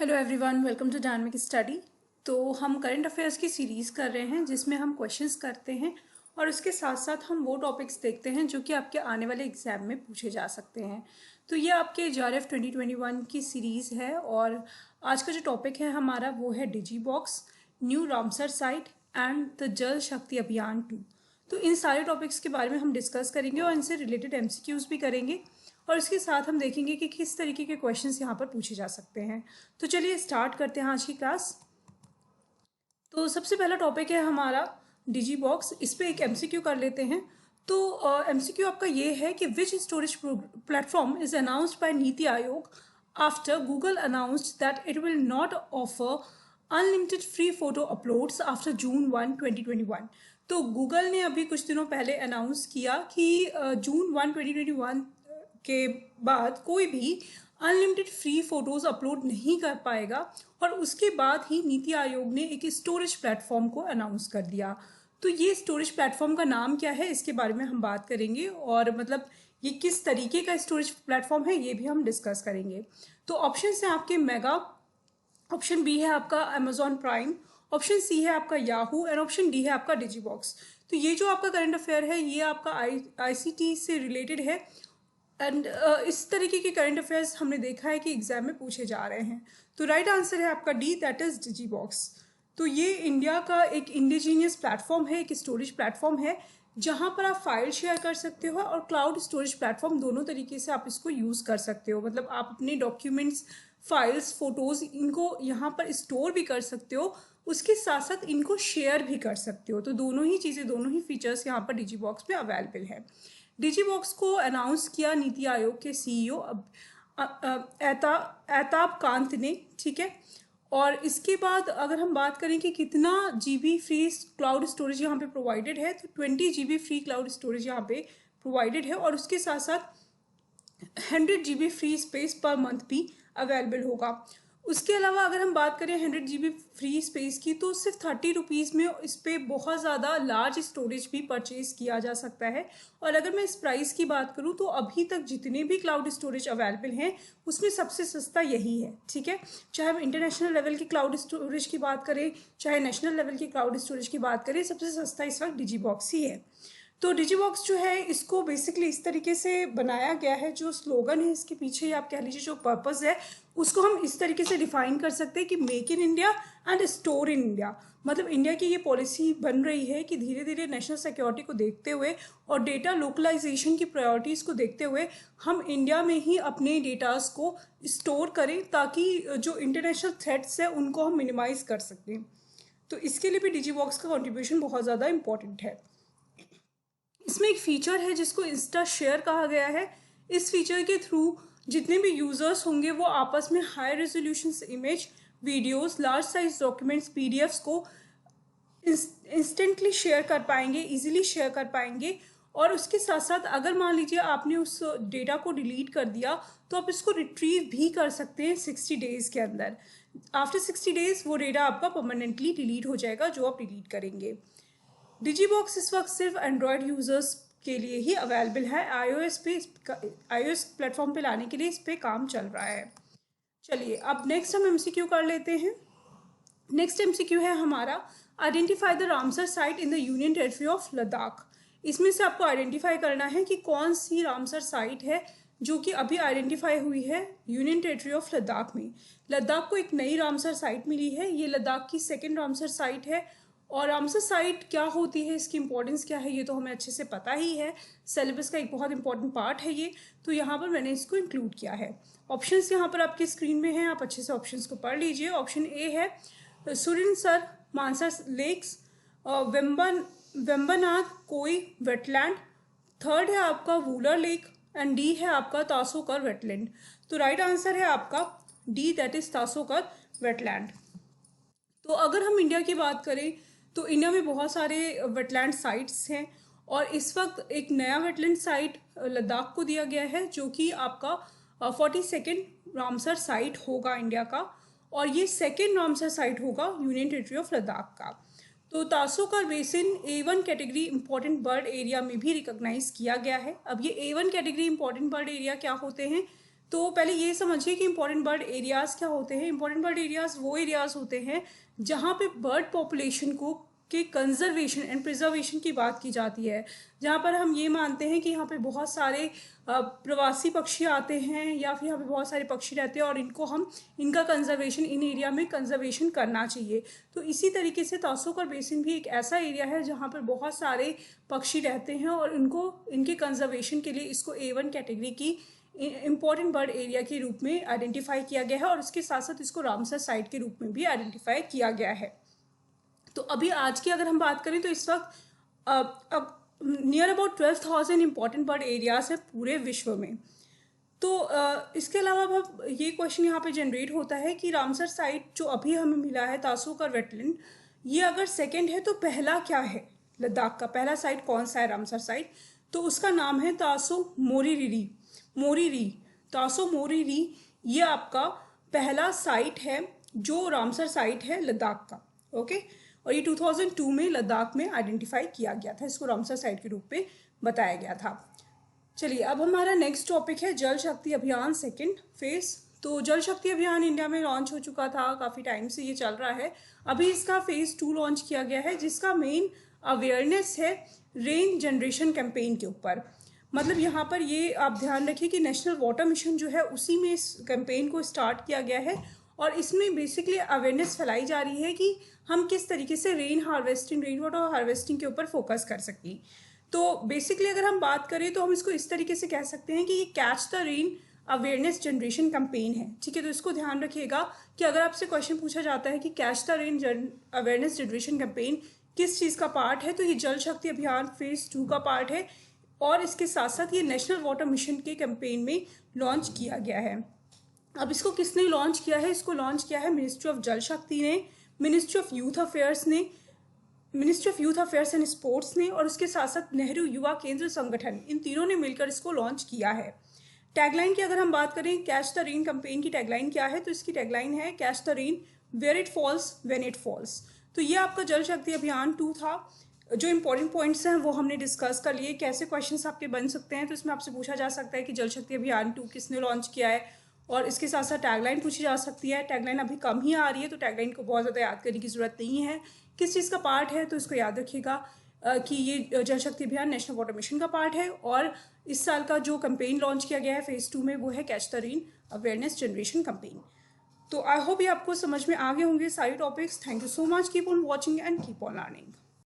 Hello everyone, welcome to dynamic study. तो हम current affairs की सीरीज़ कर रहे हैं जिसमें हम क्वेश्चंस करते हैं और उसके साथ साथ हम वो टॉपिक्स देखते हैं जो कि आपके आने वाले एग्जाम में पूछे जा सकते हैं। तो ये आपके JRF 2021 की सीरीज़ है और आज का जो टॉपिक है हमारा वो है digi box, new Ramsar site and the Jal Shakti अभियान 2। तो इन सारे टॉपिक्स के बारे में हम डिस्कस करेंगे और इनसे रिलेटेड MCQs भी करेंगे और इसके साथ हम देखेंगे कि किस तरीके के क्वेश्चंस यहाँ पर पूछे जा सकते हैं। तो चलिए स्टार्ट करते हैं आज की क्लास। तो सबसे पहला टॉपिक है हमारा डिजी बॉक्स। इस पे एक MCQ कर लेते हैं। तो MCQ आपका ये है कि which storage platform is announced by NITI Aayog after Google announced that it will not offer unlimited free photo uploads after June 1, 2021। तो गूगल ने अभी कुछ दिनों पहले अनाउंस किया कि जून 1, 2021 के बाद कोई भी अनलिमिटेड फ्री फोटोज़ अपलोड नहीं कर पाएगा और उसके बाद ही नीति आयोग ने एक स्टोरेज प्लेटफॉर्म को अनाउंस कर दिया। तो ये स्टोरेज प्लेटफॉर्म का नाम क्या है इसके बारे में हम बात करेंगे और मतलब ये किस तरीके का स्टोरेज प्लेटफॉर्म है ये भी हम डिस्कस करेंगे। तो ऑप्शन है आपके मेगा, ऑप्शन बी है आपका अमेजॉन प्राइम, ऑप्शन सी है आपका याहू एंड ऑप्शन डी है आपका डिजी बॉक्स। तो ये जो आपका करंट अफेयर है ये आपका ICT से रिलेटेड है एंड इस तरीके के करंट अफेयर्स हमने देखा है कि एग्जाम में पूछे जा रहे हैं। तो राइट आंसर है आपका D, that is digi box. तो ये इंडिया का एक इंडिजीनियस प्लेटफॉर्म है, एक स्टोरेज प्लेटफॉर्म है जहाँ पर आप फाइल शेयर कर सकते हो और क्लाउड स्टोरेज प्लेटफॉर्म, दोनों तरीके से आप इसको यूज़ कर सकते हो। मतलब आप अपने डॉक्यूमेंट्स, फाइल्स, फोटोज़ इनको यहाँ पर स्टोर भी कर सकते हो, उसके साथ साथ इनको शेयर भी कर सकते हो। तो दोनों ही चीज़ें, दोनों ही फीचर्स यहाँ पर डिजी बॉक्स में अवेलेबल है। डिजी बॉक्स को अनाउंस किया नीति आयोग के CEO अमिताभ कांत ने, ठीक है। और इसके बाद अगर हम बात करें कि कितना GB फ्री क्लाउड स्टोरेज यहाँ पे प्रोवाइडेड है, तो 20 GB फ्री क्लाउड स्टोरेज यहाँ पे प्रोवाइडेड है और उसके साथ साथ 100 GB free space per month भी अवेलेबल होगा। उसके अलावा अगर हम बात करें 100 GB फ्री स्पेस की, तो सिर्फ 30 रुपीज़ में इस पर बहुत ज़्यादा लार्ज स्टोरेज भी परचेज किया जा सकता है। और अगर मैं इस प्राइस की बात करूं तो अभी तक जितने भी क्लाउड स्टोरेज अवेलेबल हैं उसमें सबसे सस्ता यही है, ठीक है। चाहे हम इंटरनेशनल लेवल की क्लाउड स्टोरेज की बात करें, चाहे नेशनल लेवल की क्लाउड स्टोरेज की बात करें, सबसे सस्ता इस वक्त डिजी बॉक्स ही है। तो डिजी बॉक्स जो है इसको बेसिकली इस तरीके से बनाया गया है, जो स्लोगन है इसके पीछे या आप कह लीजिए जो पर्पस है उसको हम इस तरीके से डिफाइन कर सकते हैं कि make in India and store in India. मतलब इंडिया की ये पॉलिसी बन रही है कि धीरे धीरे नेशनल सिक्योरिटी को देखते हुए और डेटा लोकलाइजेशन की प्रायोरिटीज़ को देखते हुए हम इंडिया में ही अपने डेटास को स्टोर करें ताकि जो इंटरनेशनल थ्रेट्स हैं उनको हम मिनिमाइज कर सकें। तो इसके लिए भी डिजी बॉक्स का कॉन्ट्रीब्यूशन बहुत ज़्यादा इंपॉर्टेंट है। इसमें एक फीचर है जिसको इंस्टा शेयर कहा गया है। इस फीचर के थ्रू जितने भी यूजर्स होंगे वो आपस में high resolution image, videos, large size documents, PDFs को इंस्टेंटली शेयर कर पाएंगे, इजीली शेयर कर पाएंगे। और उसके साथ साथ अगर मान लीजिए आपने उस डेटा को डिलीट कर दिया तो आप इसको रिट्रीव भी कर सकते हैं 60 डेज़ के अंदर। आफ्टर 60 डेज़ वो डेटा आपका परमानेंटली डिलीट हो जाएगा जो आप डिलीट करेंगे। डिजी बॉक्स इस वक्त सिर्फ एंड्रॉयड यूजर्स के लिए ही अवेलेबल है। iOS प्लेटफॉर्म पे लाने के लिए इस पे काम चल रहा है। चलिए अब नेक्स्ट हम MCQ कर लेते हैं। नेक्स्ट MCQ है हमारा identify the Ramsar site in the union territory of Ladakh. इसमें से आपको आइडेंटिफाई करना है कि कौन सी रामसर साइट है जो कि अभी आइडेंटिफाई हुई है यूनियन टेरिटरी ऑफ लद्दाख में। लद्दाख को एक नई रामसर साइट मिली है, ये लद्दाख की सेकेंड रामसर साइट है। और रामसर साइट क्या होती है, इसकी इंपॉर्टेंस क्या है, ये तो हमें अच्छे से पता ही है, सिलेबस का एक बहुत इंपॉर्टेंट पार्ट है ये। तो यहाँ पर मैंने इसको इंक्लूड किया है। ऑप्शंस यहाँ पर आपकी स्क्रीन में हैं, आप अच्छे से ऑप्शंस को पढ़ लीजिए। ऑप्शन ए है सुरिनसर मानसर लेक्स, वेम्बनाथ कोई वेटलैंड, थर्ड है आपका वूलर लेक एंड डी है आपका तासोकर वेटलैंड। तो राइट आंसर है आपका डी, दैट इज तासोकर वेटलैंड। तो अगर हम इंडिया की बात करें तो इंडिया में बहुत सारे वेटलैंड साइट्स हैं और इस वक्त एक नया वेटलैंड साइट लद्दाख को दिया गया है जो कि आपका 42nd रामसर साइट होगा इंडिया का, और ये सेकेंड रामसर साइट होगा यूनियन टेरिटरी ऑफ लद्दाख का। तो Tsokar basin A1 category important bird area में भी रिकॉग्नाइज किया गया है। अब ये A1 category important bird area क्या होते हैं, तो पहले ये समझिए कि इंपॉर्टेंट बर्ड एरियाज़ क्या होते हैं। इंपॉर्टेंट बर्ड एरियाज़ वो एरियाज़ होते हैं जहाँ पे बर्ड पॉपुलेशन को के कंजर्वेशन एंड प्रिजर्वेशन की बात की जाती है, जहाँ पर हम ये मानते हैं कि यहाँ पे बहुत सारे प्रवासी पक्षी आते हैं या फिर यहाँ पे बहुत सारे पक्षी रहते हैं और इनका कंजर्वेशन, इन एरिया में कंजर्वेशन करना चाहिए। तो इसी तरीके से तासोकर बेसिन भी एक ऐसा एरिया है जहाँ पर बहुत सारे पक्षी रहते हैं और इनके कंजर्वेशन के लिए इसको A1 कैटेगरी की इम्पॉर्टेंट बर्ड एरिया के रूप में आइडेंटिफाई किया गया है और उसके साथ साथ इसको रामसर साइट के रूप में भी आइडेंटिफाई किया गया है। तो अभी आज की अगर हम बात करें तो इस वक्त अब near about 12,000 important bird areas है पूरे विश्व में। तो इसके अलावा अब ये क्वेश्चन यहाँ पे जनरेट होता है कि रामसर साइट जो अभी हमें मिला है तासोकर वेटलैंड, ये अगर सेकंड है तो पहला क्या है? लद्दाख का पहला साइट कौन सा है रामसर साइट? तो उसका नाम है तासो मोरीरी। तासो मोरीरी ये आपका पहला साइट है जो रामसर साइट है लद्दाख का। ओके, और ये 2002 में लद्दाख में आइडेंटिफाई किया गया था, इसको रामसर साइट के रूप में बताया गया था। चलिए अब हमारा नेक्स्ट टॉपिक है जल शक्ति अभियान सेकेंड फेज। तो जल शक्ति अभियान इंडिया में लॉन्च हो चुका था, काफ़ी टाइम से ये चल रहा है। अभी इसका फेज 2 लॉन्च किया गया है जिसका मेन अवेयरनेस है रेन जनरेशन कैंपेन के ऊपर। मतलब यहाँ पर ये आप ध्यान रखिए कि नेशनल वाटर मिशन जो है उसी में इस कैंपेन को स्टार्ट किया गया है और इसमें बेसिकली अवेयरनेस फैलाई जा रही है कि हम किस तरीके से रेन वाटर हार्वेस्टिंग के ऊपर फोकस कर सकें। तो बेसिकली अगर हम बात करें तो हम इसको इस तरीके से कह सकते हैं कि ये catch the rain awareness generation campaign है। ठीक है, तो इसको ध्यान रखिएगा कि अगर आपसे क्वेश्चन पूछा जाता है कि catch the rain awareness generation campaign किस चीज़ का पार्ट है, तो ये जल शक्ति अभियान फेज 2 का पार्ट है और इसके साथ साथ ये नेशनल वाटर मिशन के कैंपेन में लॉन्च किया गया है। अब इसको किसने लॉन्च किया है? इसको लॉन्च किया है मिनिस्ट्री ऑफ जल शक्ति ने, मिनिस्ट्री ऑफ यूथ अफेयर्स ने, ministry of youth affairs and sports ने और उसके साथ साथ नेहरू युवा केंद्र संगठन, इन तीनों ने मिलकर इसको लॉन्च किया है। टैगलाइन की अगर हम बात करें कैच द रेन कैंपेन की टैगलाइन क्या है, तो इसकी टैगलाइन है catch the rain where it falls when it falls. तो ये आपका जल शक्ति अभियान 2 था। जो इंपॉर्टेंट पॉइंट्स हैं वो हमने डिस्कस कर लिए, कैसे क्वेश्चंस आपके बन सकते हैं। तो इसमें आपसे पूछा जा सकता है कि जल शक्ति अभियान 2 किसने लॉन्च किया है और इसके साथ साथ टैगलाइन पूछी जा सकती है। टैगलाइन अभी कम ही आ रही है तो टैगलाइन को बहुत ज़्यादा याद करने की ज़रूरत नहीं है। किस चीज़ का पार्ट है तो इसको याद रखिएगा कि ये जल शक्ति अभियान नेशनल वाटर मिशन का पार्ट है और इस साल का जो कैंपेन लॉन्च किया गया है फेज 2 में वो है catch the rain awareness generation campaign. तो आई होप ये आपको समझ में आ गए होंगे सारे topics. Thank you so much, keep on watching and keep on learning.